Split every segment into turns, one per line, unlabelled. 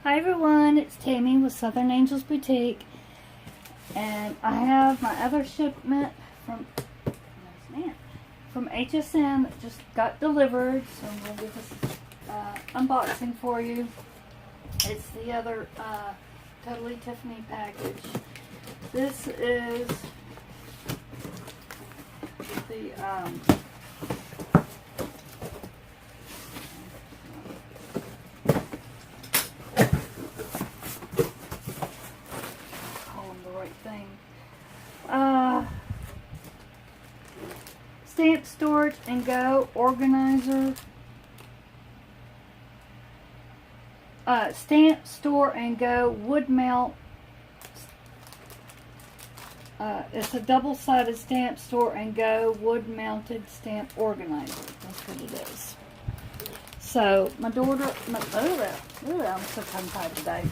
Hi everyone, it's Tammy with Southern Angels Boutique, and I have my other shipment from HSN that just got delivered, so I'm going to do this unboxing for you. It's the other Totally Tiffany package. This is the Stamp Storage and Go Organizer. Stamp Store and Go Wood Mount. It's a double-sided Stamp Store and Go Wood Mounted Stamp Organizer. That's what it is. So my daughter, I'm so tongue-tied today.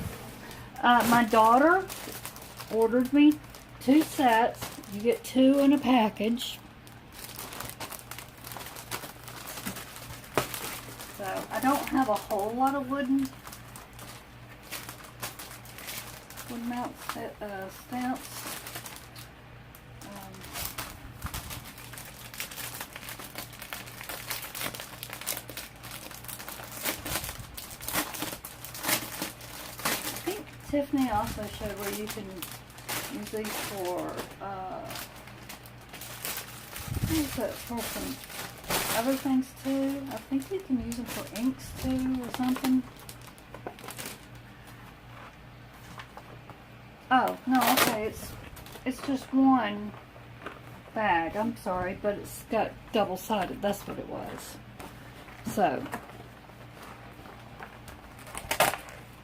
My daughter ordered me 2 sets. You get 2 in a package. So I don't have a whole lot of wood mount stamps. I think Tiffany also showed where you can use these for for some other things too. I think you can use them for inks too or something. Oh, no, okay, it's just one bag. I'm sorry, but it's got double-sided. That's what it was. So,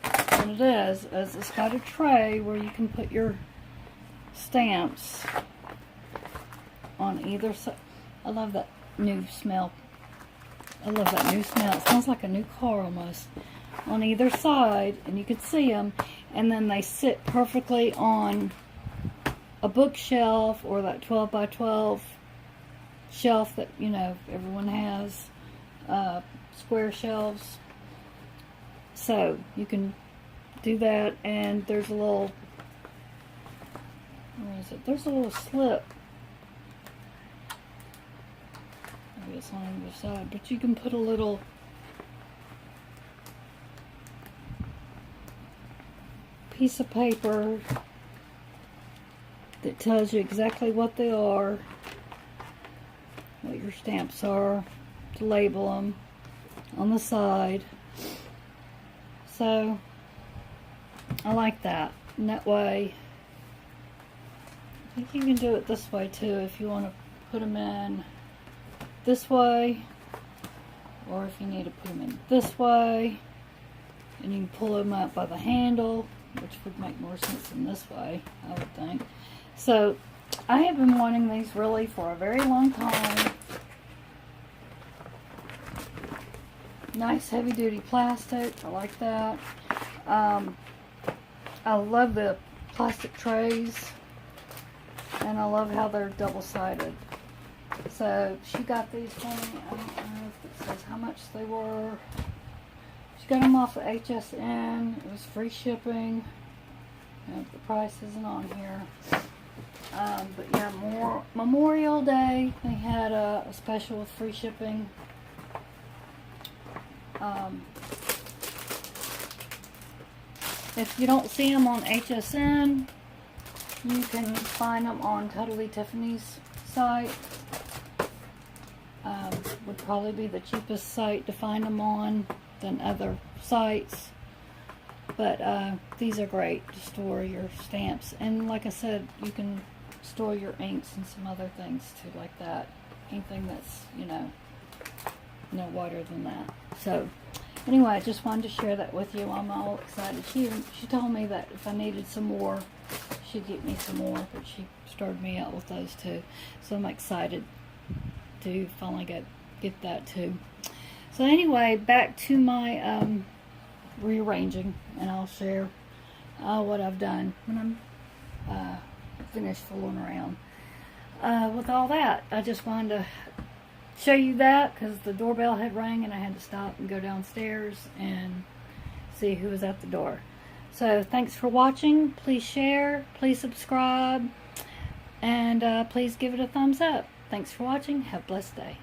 what it is it's got a tray where you can put your stamps on either side. I love that new smell. I love that new smell. It smells like a new car almost. On either side, and you can see them, and then they sit perfectly on a bookshelf or that 12 by 12 shelf that, you know, everyone has, square shelves. So you can do that, and there's a little, where is it? There's a little slip. Maybe it's on either side, but you can put a little piece of paper that tells you exactly what they are, what your stamps are, to label them on the side. So I like that. And that way, I think you can do it this way too if you want to put them in this way, or if you need to put them in this way, and you can pull them out by the handle, which would make more sense in this way, I would think. So I have been wanting these really for a very long time. Nice heavy duty plastic, I like that. I love the plastic trays, and I love how they're double-sided. So she got these for me. I don't know if it says how much they were. She got them off of HSN. It was free shipping. The price isn't on here. But yeah, Memorial Day, they had a special with free shipping. If you don't see them on HSN, you can find them on Totally Tiffany's site. Would probably be the cheapest site to find them on than other sites. But these are great to store your stamps. And like I said, you can store your inks and some other things too, like that. Anything that's, you know, no wider than that. So anyway, I just wanted to share that with you. I'm all excited. She told me that if I needed some more, she'd get me some more, but she started me out with those too. So I'm excited to finally get that too. So anyway, back to my rearranging, and I'll share what I've done when I'm finished fooling around with all that. I just wanted to show you that because the doorbell had rang and I had to stop and go downstairs and see who was at the door. So thanks for watching. Please share, please subscribe, and please give it a thumbs up. Thanks for watching. Have a blessed day.